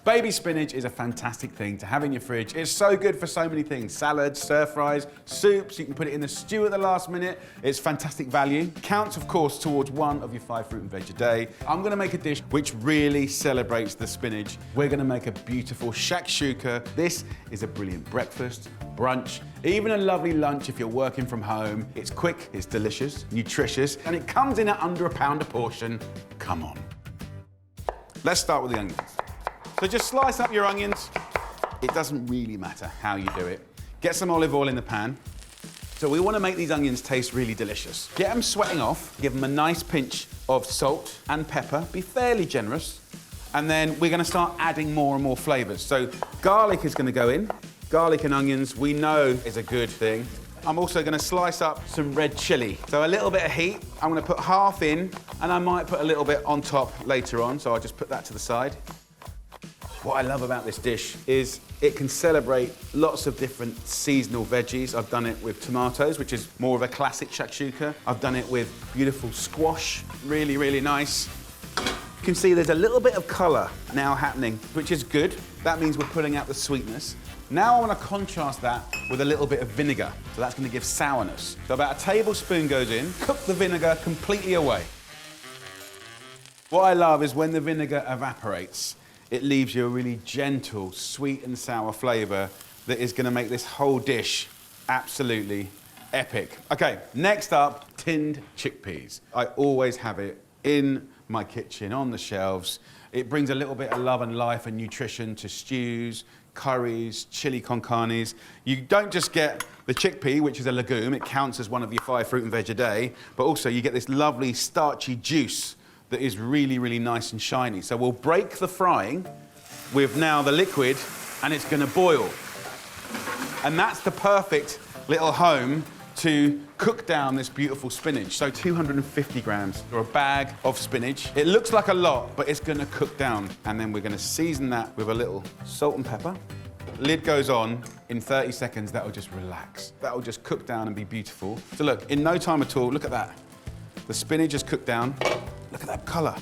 Baby spinach is a fantastic thing to have in your fridge. It's so good for so many things. Salads, stir fries, soups. You can put it in the stew at the last minute. It's fantastic value. Counts, of course, towards one of your 5 fruit and veg a day. I'm gonna make a dish which really celebrates the spinach. We're gonna make a beautiful shakshuka. This is a brilliant breakfast, brunch, even a lovely lunch if you're working from home. It's quick, it's delicious, nutritious, and it comes in at under £1 a portion. Come on. Let's start with the onions. So just slice up your onions. It doesn't really matter how you do it. Get some olive oil in the pan. So we want to make these onions taste really delicious. Get them sweating off, give them a nice pinch of salt and pepper, be fairly generous, and then we're going to start adding more and more flavours. So garlic is going to go in. Garlic and onions, we know is a good thing. I'm also going to slice up some red chilli. So a little bit of heat. I'm going to put half in, and I might put a little bit on top later on, so I'll just put that to the side. What I love about this dish is it can celebrate lots of different seasonal veggies. I've done it with tomatoes, which is more of a classic shakshuka. I've done it with beautiful squash, really, really nice. You can see there's a little bit of colour now happening, which is good. That means we're pulling out the sweetness. Now I want to contrast that with a little bit of vinegar. So that's going to give sourness. So about a tablespoon goes in. Cook the vinegar completely away. What I love is when the vinegar evaporates, it leaves you a really gentle, sweet and sour flavour that is going to make this whole dish absolutely epic. Okay, next up, tinned chickpeas. I always have it in my kitchen, on the shelves. It brings a little bit of love and life and nutrition to stews, curries, chili con carnes. You don't just get the chickpea, which is a legume. It counts as one of your 5 fruit and veg a day, but also you get this lovely starchy juice that is really, really nice and shiny. So we'll break the frying with now the liquid, and it's gonna boil. And that's the perfect little home to cook down this beautiful spinach. So 250 grams or a bag of spinach. It looks like a lot, but it's gonna cook down. And then we're gonna season that with a little salt and pepper. Lid goes on, in 30 seconds, that'll just relax. That'll just cook down and be beautiful. So look, in no time at all, look at that. The spinach is cooked down. Look at that colour.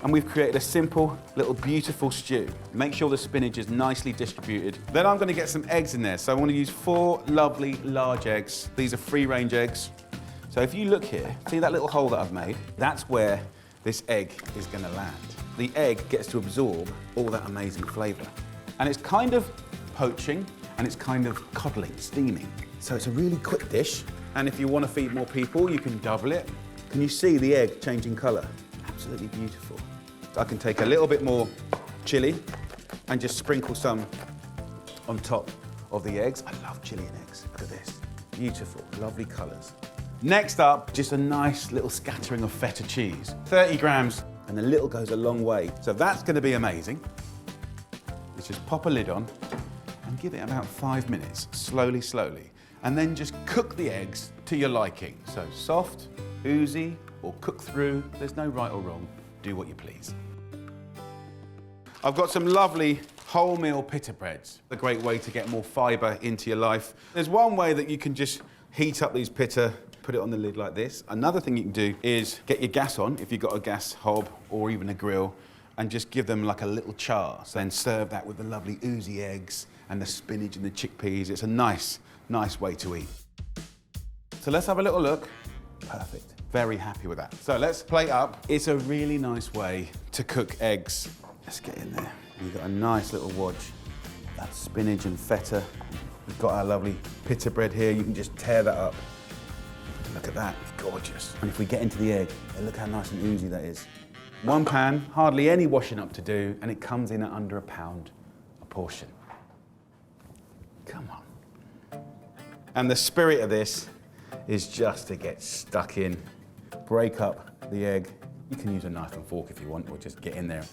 And we've created a simple, little beautiful stew. Make sure the spinach is nicely distributed. Then I'm gonna get some eggs in there. So I wanna use 4 lovely large eggs. These are free-range eggs. So if you look here, see that little hole that I've made? That's where this egg is gonna land. The egg gets to absorb all that amazing flavour. And it's kind of poaching, and it's kind of coddling, steaming. So it's a really quick dish. And if you wanna feed more people, you can double it. Can you see the egg changing colour? Absolutely beautiful. I can take a little bit more chilli and just sprinkle some on top of the eggs. I love chilli and eggs. Look at this. Beautiful, lovely colours. Next up, just a nice little scattering of feta cheese. 30 grams, and a little goes a long way. So that's going to be amazing. Let's just pop a lid on and give it about 5 minutes, slowly, slowly. And then just cook the eggs to your liking. So soft, oozy, or cook through. There's no right or wrong. Do what you please. I've got some lovely wholemeal pita breads. A great way to get more fibre into your life. There's one way that you can just heat up these pita, put it on the lid like this. Another thing you can do is get your gas on, if you've got a gas hob or even a grill, and just give them like a little char. So then serve that with the lovely oozy eggs and the spinach and the chickpeas. It's a nice, nice way to eat. So let's have a little look. Perfect. Very happy with that. So let's plate up. It's a really nice way to cook eggs. Let's get in there. You've got a nice little wodge. That spinach and feta. We've got our lovely pita bread here. You can just tear that up. Look at that, it's gorgeous. And if we get into the egg, look how nice and oozy that is. One pan, hardly any washing up to do, and it comes in at under £1 a portion. Come on. And the spirit of this is just to get stuck in, break up the egg. You can use a knife and fork if you want, or just get in there.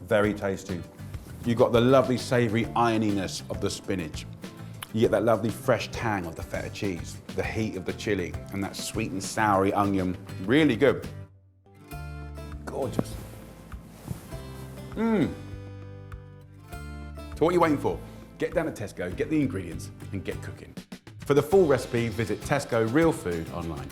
Very tasty. You've got the lovely savoury ironiness of the spinach. You get that lovely fresh tang of the feta cheese, the heat of the chilli, and that sweet and soury onion. Really good. Gorgeous. So what are you waiting for? Get down to Tesco, get the ingredients, and get cooking. For the full recipe, visit Tesco Real Food online.